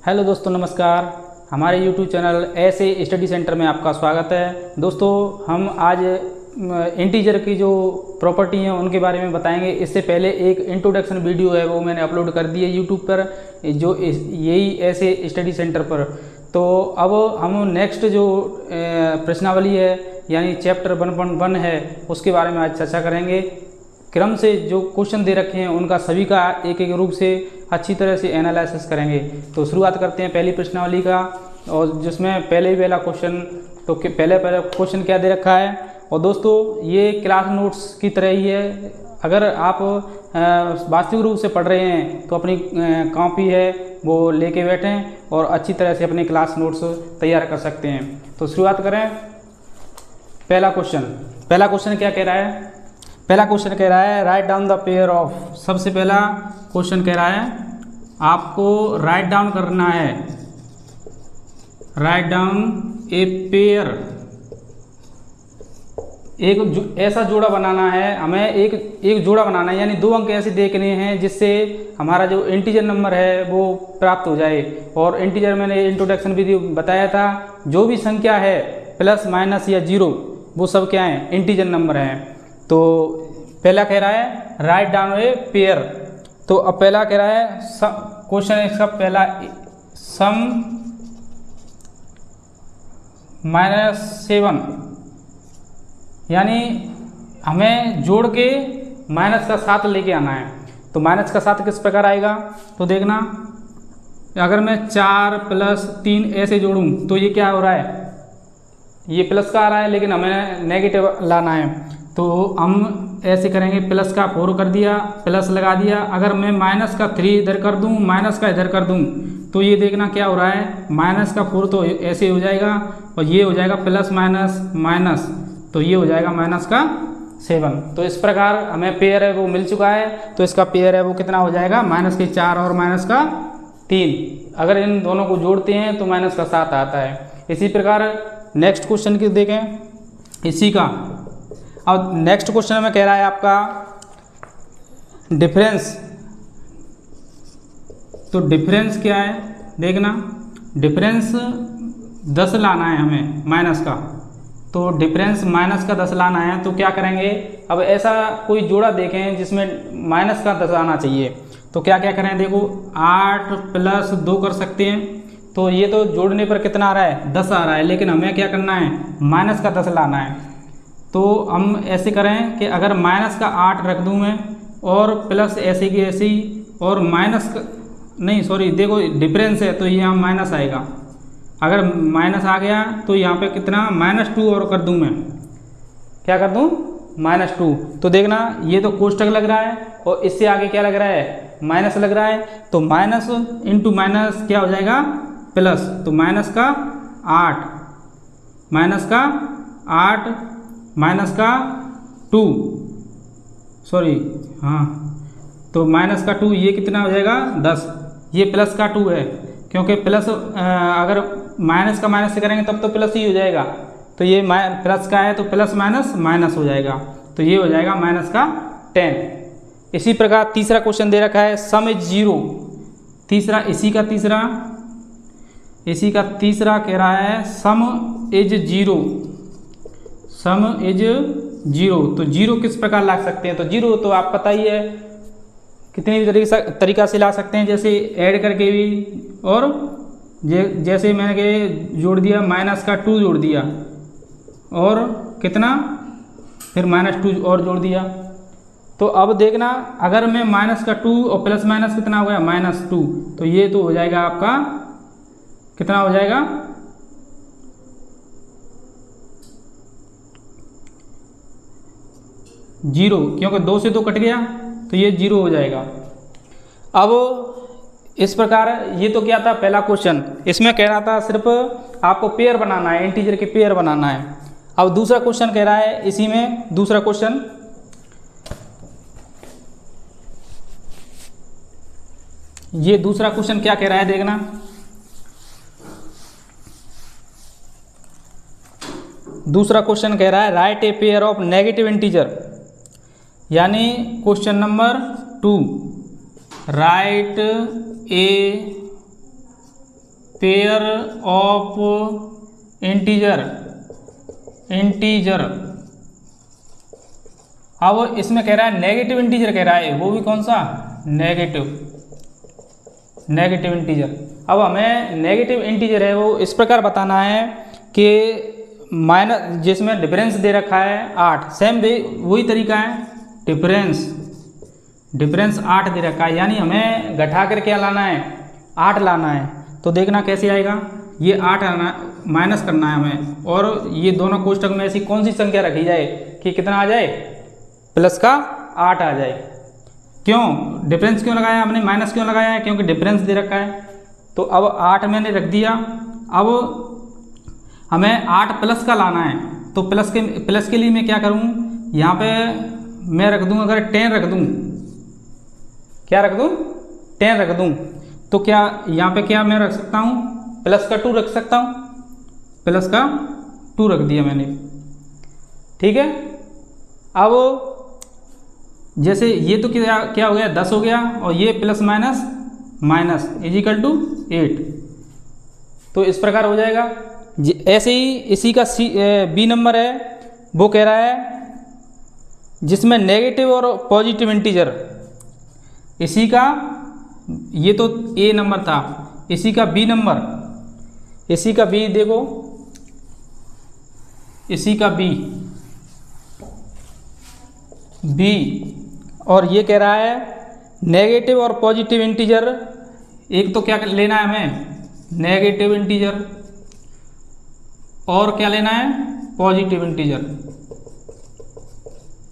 Hello दोस्तों, नमस्कार। हमारे YouTube चैनल ऐसे स्टडी सेंटर में आपका स्वागत है। दोस्तों, हम आज इंटीजर की जो प्रॉपर्टी हैं उनके बारे में बताएंगे। इससे पहले एक इंट्रोडक्शन वीडियो है, वो मैंने अपलोड कर दी है YouTube पर, जो यही ऐसे स्टडी सेंटर पर। तो अब हम नेक्स्ट जो प्रश्नावली है यानी चैप्टर 1.1 है उसके बारे में आज चर्चा करेंगे। क्रम से जो क्वेश्चन दे रखे हैं उनका सभी का एक एक रूप से अच्छी तरह से एनालिसिस करेंगे। तो शुरुआत करते हैं पहली प्रश्नावली का, और जिसमें पहला क्वेश्चन, तो पहले क्वेश्चन क्या दे रखा है। और दोस्तों, ये क्लास नोट्स की तरह ही है। अगर आप वास्तविक रूप से पढ़ रहे हैं तो अपनी कॉपी है वो लेके बैठें और अच्छी तरह से अपने क्लास नोट्स तैयार कर सकते हैं। तो शुरुआत करें। पहला क्वेश्चन क्या कह रहा है। पहला क्वेश्चन कह रहा है write down the pair of. सबसे पहला क्वेश्चन कह रहा है आपको राइट डाउन करना है, राइट डाउन ए पेयर। एक ऐसा जोड़ा बनाना है, हमें एक जोड़ा बनाना है, यानी दो अंक ऐसे देखने हैं जिससे हमारा जो इंटीजर नंबर है वो प्राप्त हो जाए। और इंटीजर मैंने इंट्रोडक्शन वीडियो बताया था, जो भी संख्या है प्लस माइनस या जीरो वो सब क्या है, इंटीजर नंबर हैं। तो पहला कह रहा है राइट डाउन ए पेयर। तो अब पहला कह रहा है क्वेश्चन इसका पहला, सम -7, यानी हमें जोड़ के माइनस का 7 लेके आना है। तो माइनस का 7 किस प्रकार आएगा, तो देखना, अगर मैं 4 + 3 ऐसे जोड़ूं तो ये क्या हो रहा है, ये प्लस का आ रहा है, लेकिन हमें नेगेटिव लाना है। तो हम ऐसे करेंगे, प्लस का 4 कर दिया, प्लस लगा दिया। अगर मैं माइनस का 3 इधर कर दूं, माइनस का इधर कर दूं, तो ये देखना क्या हो रहा है, माइनस का 4 तो ऐसे हो जाएगा और ये हो जाएगा प्लस माइनस माइनस, तो ये हो जाएगा माइनस का 7। तो इस प्रकार हमें पेयर है वो मिल चुका है। तो इसका पेयर है वो कितना हो जाएगा, -4 और -3। अगर इन दोनों को जोड़ते हैं तो -7 आता है। इसी प्रकार नेक्स्ट क्वेश्चन की देखें इसी का। अब नेक्स्ट क्वेश्चन में कह रहा है आपका डिफरेंस। तो डिफरेंस क्या है, देखना, डिफरेंस 10 लाना है हमें माइनस का। तो डिफरेंस माइनस का 10 लाना है, तो क्या करेंगे, अब ऐसा कोई जोड़ा देखें जिसमें माइनस का 10 आना चाहिए। तो क्या क्या करें, देखो 8 + 2 कर सकते हैं। तो ये तो जोड़ने पर कितना आ रहा है, 10 आ रहा है, लेकिन हमें क्या करना है, माइनस का 10 लाना है। तो हम ऐसे करें कि अगर माइनस का 8 रख दूं मैं, और प्लस ऐसे की ऐसी, और माइनस का नहीं, सॉरी, देखो डिफरेंस है तो यहाँ माइनस आएगा। अगर माइनस आ गया तो यहाँ पे कितना, -2 और कर दूं मैं, क्या कर दूं, -2। तो देखना, ये तो कोष्टक लग रहा है और इससे आगे क्या लग रहा है, माइनस लग रहा है। तो माइनस इंटू माइनस क्या हो जाएगा, प्लस। तो माइनस का 8 -2, सॉरी, हाँ, तो -2, ये कितना हो जाएगा, 10। ये प्लस का 2 है, क्योंकि प्लस अगर माइनस का माइनस से करेंगे तब तो प्लस ही हो जाएगा। तो ये प्लस का है तो प्लस माइनस माइनस हो जाएगा, तो ये हो जाएगा -10। इसी प्रकार तीसरा क्वेश्चन दे रखा है सम इज 0। तीसरा इसी का तीसरा कह रहा है सम इज 0। तो 0 किस प्रकार ला सकते हैं, तो 0 तो आप पता ही है कितनी भी तरीका से ला सकते हैं, जैसे ऐड करके भी, और जैसे मैंने जोड़ दिया, -2 जोड़ दिया, और कितना, फिर -2 और जोड़ दिया। तो अब देखना, अगर मैं -2 और प्लस माइनस कितना हो गया, -2, तो ये तो हो जाएगा आपका, कितना हो जाएगा, 0, क्योंकि 2 से 2 कट गया तो ये 0 हो जाएगा। अब इस प्रकार, ये तो क्या था पहला क्वेश्चन, इसमें कह रहा था सिर्फ आपको पेयर बनाना है, इंटीजर के पेयर बनाना है। अब दूसरा क्वेश्चन कह रहा है, इसी में दूसरा क्वेश्चन, ये दूसरा क्वेश्चन क्या कह रहा है, देखना, दूसरा क्वेश्चन कह रहा है write a pair of negative integer, यानी question number 2, write a pair of integer. अब इसमें कह रहा है नेगेटिव इंटीजर कह रहा है, वो भी कौन सा, नेगेटिव इंटीजर। अब हमें नेगेटिव इंटीजर है वो इस प्रकार बताना है कि माइनस, जिसमें डिफरेंस दे रखा है 8, सेम वही तरीका है, डिफरेंस 8 दे रखा है, यानी हमें घटा कर क्या लाना है, 8 लाना है। तो देखना कैसे आएगा, ये 8 आना, माइनस करना है हमें, और ये दोनों कोष्टक में ऐसी कौन सी संख्या रखी जाए कि कितना आ जाए, प्लस का 8 आ जाए। क्यों डिफरेंस क्यों लगाया हमने, माइनस क्यों लगाया है, क्योंकि डिफरेंस दे रखा है। तो अब 8 मैंने रख दिया, अब हमें 8 प्लस का लाना है। तो प्लस के लिए मैं क्या करूँ, यहाँ पे मैं रख दूँ, अगर 10 रख दूँ, क्या रख दूँ, 10 रख दूँ, तो क्या यहाँ पे क्या मैं रख सकता हूँ, प्लस का 2 रख सकता हूँ, प्लस का 2 रख दिया मैंने, ठीक है। अब जैसे ये तो क्या हो गया, 10 हो गया, और ये प्लस माइनस इजिकल टू 8, तो इस प्रकार हो जाएगा। ऐसे ही इसी का बी नंबर है, वो कह रहा है जिसमें नेगेटिव और पॉजिटिव इंटीजर, इसी का, ये तो ए नंबर था, इसी का बी नंबर, इसी का बी देखो, इसी का बी, और ये कह रहा है नेगेटिव और पॉजिटिव इंटीजर, एक तो क्या लेना है हमें, नेगेटिव इंटीजर, और क्या लेना है, पॉजिटिव इंटीजर।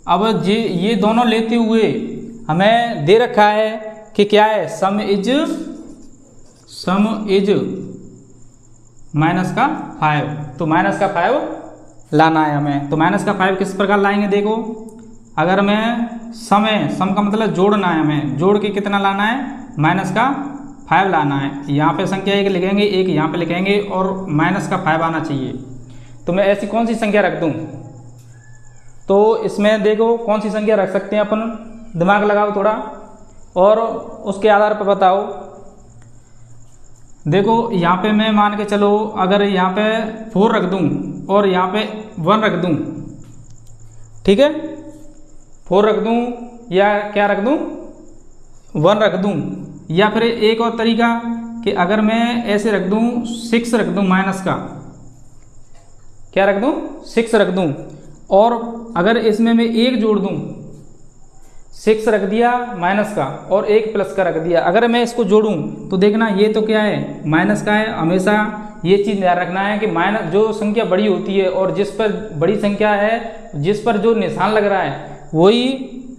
अब ये दोनों लेते हुए हमें दे रखा है कि क्या है, सम इज माइनस का 5, तो माइनस का 5 लाना है हमें। तो माइनस का 5 किस प्रकार लाएंगे, देखो, अगर मैं सम का मतलब जोड़ना है, हमें जोड़ के कितना लाना है, माइनस का 5 लाना है। यहाँ पे संख्या 1 लिखेंगे, 1 यहाँ पे लिखेंगे, और माइनस का 5 आना चाहिए। तो मैं ऐसी कौन सी संख्या रख दूँ, तो इसमें देखो कौन सी संख्या रख सकते हैं अपन, दिमाग लगाओ थोड़ा, और उसके आधार पर बताओ। देखो यहाँ पे मैं मान के चलो, अगर यहाँ पे 4 रख दूँ और यहाँ पे 1 रख दूँ, ठीक है, 4 रख दूँ या क्या रख दूँ, 1 रख दूँ, या फिर एक और तरीका कि अगर मैं ऐसे रख दूँ, 6 रख दूँ, माइनस का क्या रख दूँ, 6 रख दूँ, और अगर इसमें मैं 1 जोड़ दूँ, 6 रख दिया माइनस का और 1 प्लस का रख दिया, अगर मैं इसको जोड़ूं तो देखना ये तो क्या है, माइनस का है। हमेशा ये चीज़ ध्यान रखना है कि माइनस जो संख्या बड़ी होती है और जिस पर बड़ी संख्या है, जिस पर जो निशान लग रहा है वही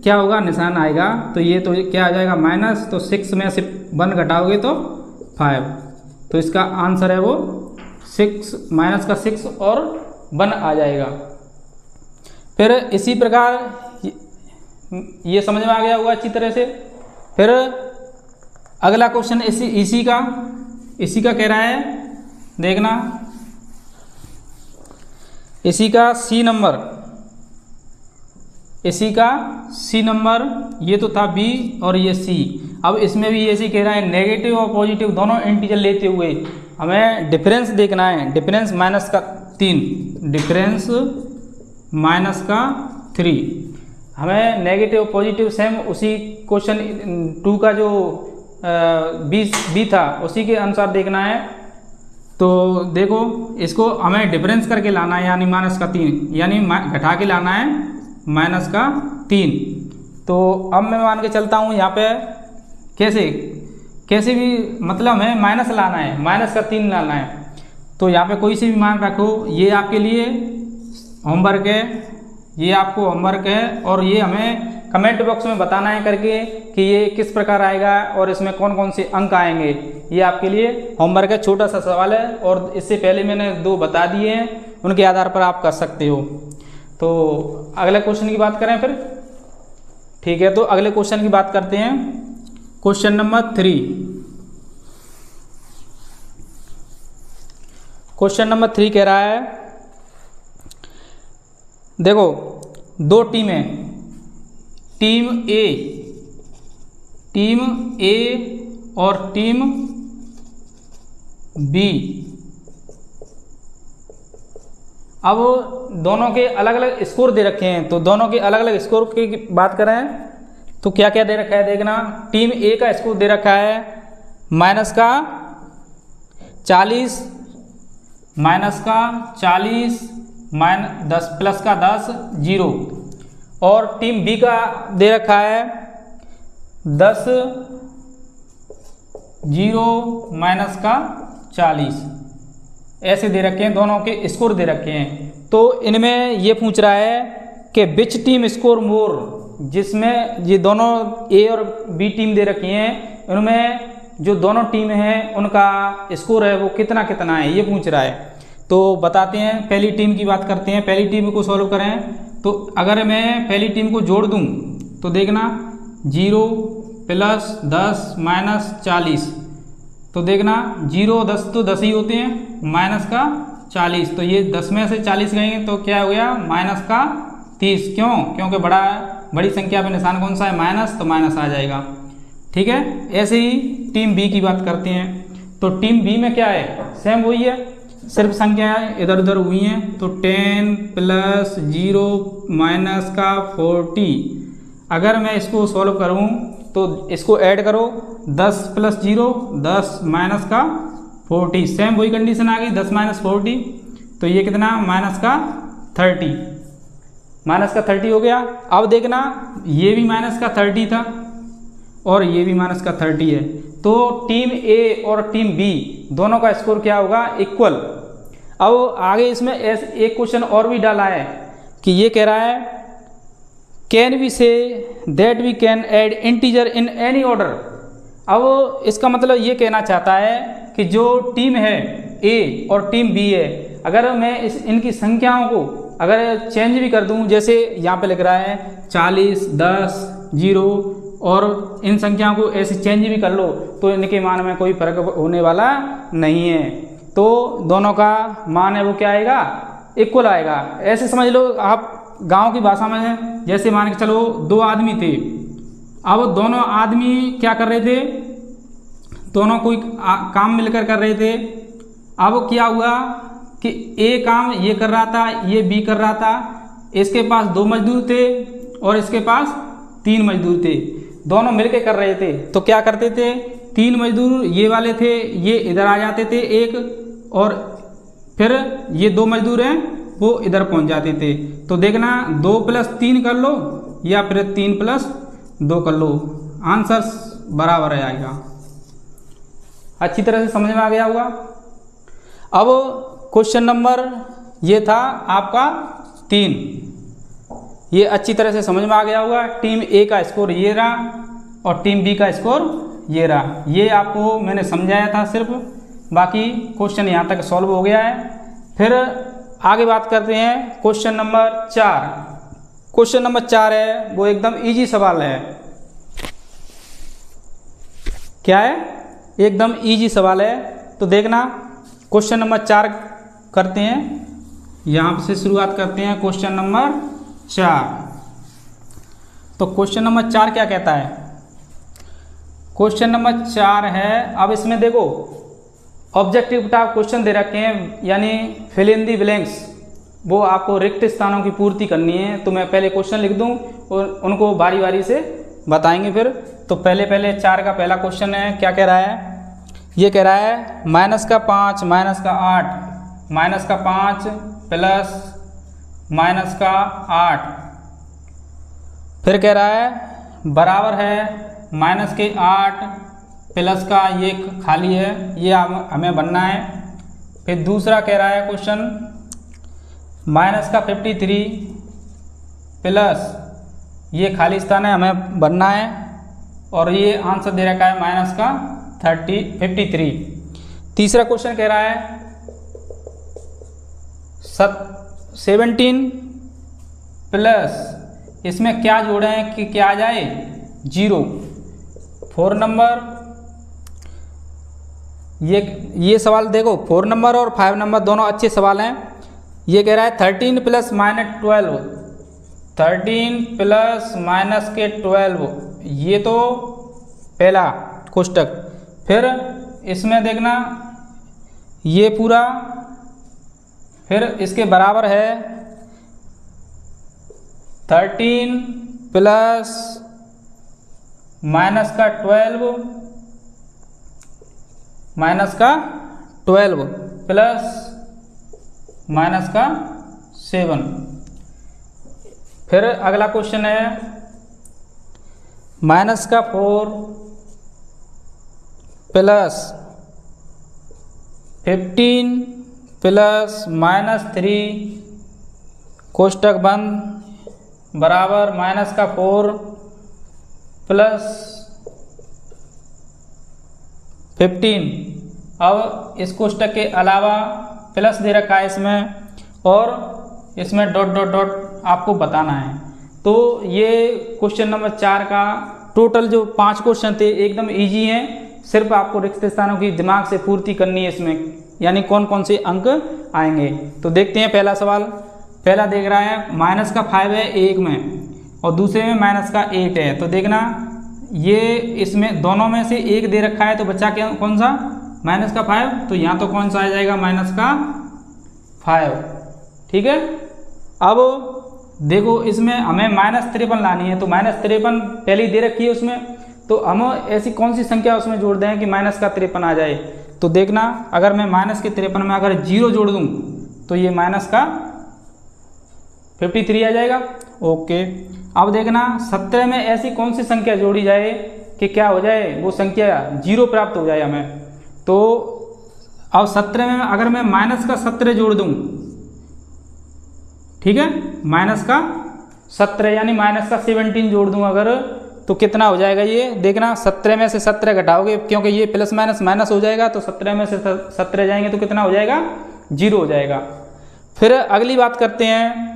क्या होगा, निशान आएगा। तो ये तो क्या आ जाएगा, माइनस, तो 6 में से 1 घटाओगे तो 5, तो इसका आंसर है वो 6, माइनस का 6 और 1 आ जाएगा। फिर इसी प्रकार ये समझ में आ गया होगा अच्छी तरह से। फिर अगला क्वेश्चन इसी का कह रहा है, देखना, इसी का सी नंबर, ये तो था बी और ये सी। अब इसमें भी ऐसे कह रहा है नेगेटिव और पॉजिटिव दोनों इंटीजर लेते हुए हमें डिफरेंस देखना है, डिफरेंस माइनस का 3, हमें नेगेटिव पॉजिटिव सेम उसी क्वेश्चन 2 का जो बी था उसी के अनुसार देखना है। तो देखो इसको हमें डिफरेंस करके लाना है, यानी माइनस का 3, यानी घटा के लाना है माइनस का 3। तो अब मैं मान के चलता हूँ यहाँ पे कैसे भी मतलब हमें माइनस लाना है, माइनस का 3 लाना है। तो यहाँ पे कोई से भी मान रखो, ये आपके लिए होमवर्क है, ये आपको होमवर्क है, और ये हमें कमेंट बॉक्स में बताना है करके कि ये किस प्रकार आएगा और इसमें कौन कौन से अंक आएंगे। ये आपके लिए होमवर्क है, छोटा सा सवाल है, और इससे पहले मैंने 2 बता दिए हैं, उनके आधार पर आप कर सकते हो। तो अगले क्वेश्चन की बात करें फिर, ठीक है। तो अगले क्वेश्चन की बात करते हैं, क्वेश्चन नंबर 3। क्वेश्चन नंबर 3 कह रहा है, देखो 2 टीमें, टीम ए और टीम बी। अब दोनों के अलग अलग स्कोर दे रखे हैं, तो दोनों के अलग अलग स्कोर की बात करें तो क्या क्या दे रखा है देखना। टीम ए का स्कोर दे रखा है माइनस का 40, माइनस का 40, माइनस 10 प्लस का 10 0। और टीम बी का दे रखा है 10 0 माइनस का 40। ऐसे दे रखे हैं, दोनों के स्कोर दे रखे हैं। तो इनमें ये पूछ रहा है कि विच टीम स्कोर मोर, जिसमें ये दोनों ए और बी टीम दे रखी हैं, उनमें जो दोनों टीम हैं उनका स्कोर है वो कितना कितना है, ये पूछ रहा है। तो बताते हैं, पहली टीम की बात करते हैं। पहली टीम को सॉल्व करें तो अगर मैं पहली टीम को जोड़ दूं तो देखना 0 प्लस 10 माइनस 40, तो देखना 0 10 तो 10 ही होते हैं, माइनस का 40, तो ये 10 में से 40 गएंगे तो क्या हो गया माइनस का 30। क्यों? क्योंकि बड़ी संख्या पे निशान कौन सा है माइनस, तो माइनस आ जाएगा। ठीक है। ऐसे ही टीम बी की बात करते हैं। तो टीम बी में क्या है, सेम वही है, सिर्फ संख्या इधर उधर हुई हैं। तो 10 प्लस 0 माइनस का 40। अगर मैं इसको सॉल्व करूं तो इसको ऐड करो, 10 प्लस 0 10 माइनस का 40, सेम वही कंडीशन आ गई, 10 माइनस 40, तो ये कितना माइनस का 30, माइनस का 30 हो गया। अब देखना ये भी माइनस का 30 था और ये भी माइनस का 30 है, तो टीम ए और टीम बी दोनों का स्कोर क्या होगा, इक्वल। अब आगे इसमें एक क्वेश्चन और भी डाला है कि ये कह रहा है can we say that we can add integer in any order. अब इसका मतलब ये कहना चाहता है कि जो टीम है ए और टीम बी है, अगर मैं इनकी संख्याओं को अगर चेंज भी कर दूं, जैसे यहाँ पे लिख रहा है 40 10 0, और इन संख्याओं को ऐसे चेंज भी कर लो तो इनके मान में कोई फर्क होने वाला नहीं है। तो दोनों का मान है वो क्या आएगा, इक्वल आएगा। ऐसे समझ लो आप गांव की भाषा में, जैसे मान के चलो 2 आदमी थे। अब दोनों आदमी क्या कर रहे थे, दोनों कोई काम मिलकर कर रहे थे। अब क्या हुआ कि ए काम ये कर रहा था, ये बी कर रहा था, इसके पास 2 मजदूर थे और इसके पास 3 मजदूर थे, दोनों मिलकर कर रहे थे। तो क्या करते थे, 3 मजदूर ये वाले थे, ये इधर आ जाते थे एक, और फिर ये 2 मजदूर हैं वो इधर पहुंच जाते थे। तो देखना 2 प्लस 3 कर लो या फिर 3 प्लस 2 कर लो, आंसर बराबर आएगा। अच्छी तरह से समझ में आ गया होगा। अब क्वेश्चन नंबर ये था आपका 3, ये अच्छी तरह से समझ में आ गया होगा। टीम ए का स्कोर ये रहा और टीम बी का स्कोर ये रहा। ये आपको मैंने समझाया था सिर्फ, बाकी क्वेश्चन यहाँ तक सॉल्व हो गया है। फिर आगे बात करते हैं क्वेश्चन नंबर 4। क्वेश्चन नंबर 4 है वो एकदम इजी सवाल है। क्या है, एकदम इजी सवाल है। तो देखना क्वेश्चन नंबर 4 करते हैं, यहाँ से शुरुआत करते हैं क्वेश्चन नंबर 4। तो क्वेश्चन नंबर 4 क्या कहता है, क्वेश्चन नंबर 4 है, अब इसमें देखो ऑब्जेक्टिव टाइप क्वेश्चन दे रखे हैं, यानी फिल इन दी ब्लैंक्स, वो आपको रिक्त स्थानों की पूर्ति करनी है। तो मैं पहले क्वेश्चन लिख दूं और उनको बारी बारी से बताएंगे फिर। तो पहले 4 का पहला क्वेश्चन है, क्या कह रहा है, ये कह रहा है -5 -8 -5 प्लस -8, फिर कह रहा है बराबर है -8 प्लस का ये खाली है, ये हमें बनना है। फिर दूसरा कह रहा है क्वेश्चन -53 प्लस ये खाली स्थान है, हमें बनना है, और ये आंसर दे रखा है -53। तीसरा क्वेश्चन कह रहा है 17 प्लस इसमें क्या जोड़ें कि क्या आ जाए 0। 4 नंबर, ये सवाल देखो 4 नंबर और 5 नंबर दोनों अच्छे सवाल हैं। ये कह रहा है 13 प्लस -12, 13 प्लस -12, ये तो पहला कोष्टक। फिर इसमें देखना ये पूरा, फिर इसके बराबर है 13 प्लस माइनस का 12 प्लस माइनस का 7। फिर अगला क्वेश्चन है माइनस का 4 प्लस 15 प्लस माइनस 3 कोष्टक बंद बराबर माइनस का 4 प्लस 15। अब इस कोष्टक के अलावा प्लस दे रखा है इसमें, और इसमें डॉट डॉट डॉट आपको बताना है। तो ये क्वेश्चन नंबर 4 का टोटल जो 5 क्वेश्चन थे एकदम इजी हैं, सिर्फ आपको रिक्त स्थानों की दिमाग से पूर्ति करनी है इसमें, यानी कौन कौन से अंक आएंगे। तो देखते हैं पहला सवाल। पहला देख रहा है माइनस का 5 है एक में और दूसरे में माइनस का 8 है। तो देखना ये इसमें दोनों में से एक दे रखा है, तो बच्चा क्या कौन सा माइनस का 5, तो यहाँ तो कौन सा आ जाएगा माइनस का 5। ठीक है। अब देखो इसमें हमें -53 लानी है, तो -53 पहले ही दे रखी है उसमें, तो हम ऐसी कौन सी संख्या उसमें जोड़ दें कि माइनस का 53 आ जाए। तो देखना अगर मैं माइनस के 53 में अगर 0 जोड़ दूं तो ये माइनस का 53 आ जाएगा। ओके। अब देखना 17 में ऐसी कौन सी संख्या जोड़ी जाए कि क्या हो जाए, वो संख्या 0 प्राप्त हो जाए हमें। तो अब 17 में अगर मैं माइनस का 17 जोड़ दूं, ठीक है, माइनस का 17 यानी माइनस का 17 जोड़ दूं अगर, तो कितना हो जाएगा ये देखना। 17 में से 17 घटाओगे, क्योंकि ये प्लस माइनस माइनस हो जाएगा, तो 17 में से 17 जाएंगे तो कितना हो जाएगा 0 हो जाएगा। फिर अगली बात करते हैं,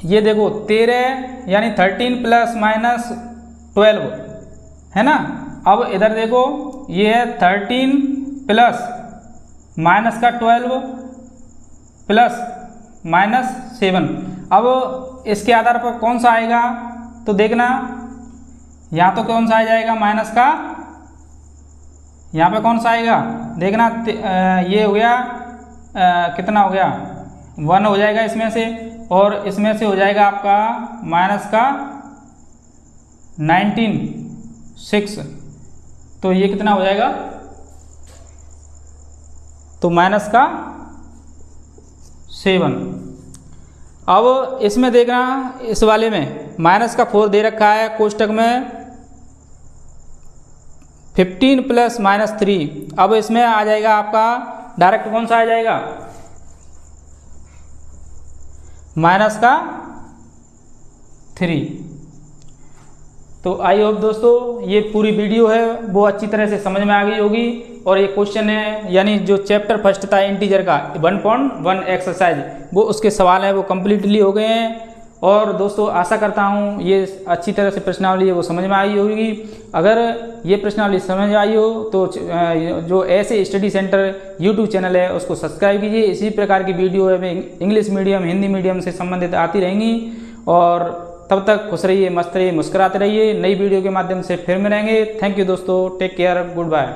ये देखो 13 यानी 13 प्लस माइनस 12 है ना। अब इधर देखो ये है 13 प्लस माइनस का 12 प्लस माइनस 7। अब इसके आधार पर कौन सा आएगा, तो देखना यहाँ तो कौन सा आ जाएगा माइनस का, यहाँ पे कौन सा आएगा देखना, ये हो गया कितना हो गया 1 हो जाएगा इसमें से, और इसमें से हो जाएगा आपका माइनस का 6। तो ये कितना हो जाएगा, तो माइनस का 7। अब इसमें देखना इस वाले में माइनस का 4 दे रखा है कोष्टक में 15 प्लस माइनस 3। अब इसमें आ जाएगा आपका डायरेक्ट कौन सा आ जाएगा माइनस का 3। तो आई होप दोस्तों ये पूरी वीडियो है वो अच्छी तरह से समझ में आ गई होगी। और ये क्वेश्चन है यानी जो चैप्टर फर्स्ट था इंटीजर का 1.1 एक्सरसाइज, वो उसके सवाल हैं वो कम्प्लीटली हो गए हैं। और दोस्तों आशा करता हूँ ये अच्छी तरह से प्रश्नावली है वो समझ में आई होगी। अगर ये प्रश्नावली समझ आई हो तो जो ऐसे स्टडी सेंटर यूट्यूब चैनल है उसको सब्सक्राइब कीजिए। इसी प्रकार की वीडियो है इंग्लिश मीडियम हिंदी मीडियम से संबंधित आती रहेंगी। और तब तक खुश रहिए, मस्त रहिए, मुस्कुराते रहिए। नई वीडियो के माध्यम से फिर मिलेंगे। थैंक यू दोस्तों, टेक केयर, गुड बाय।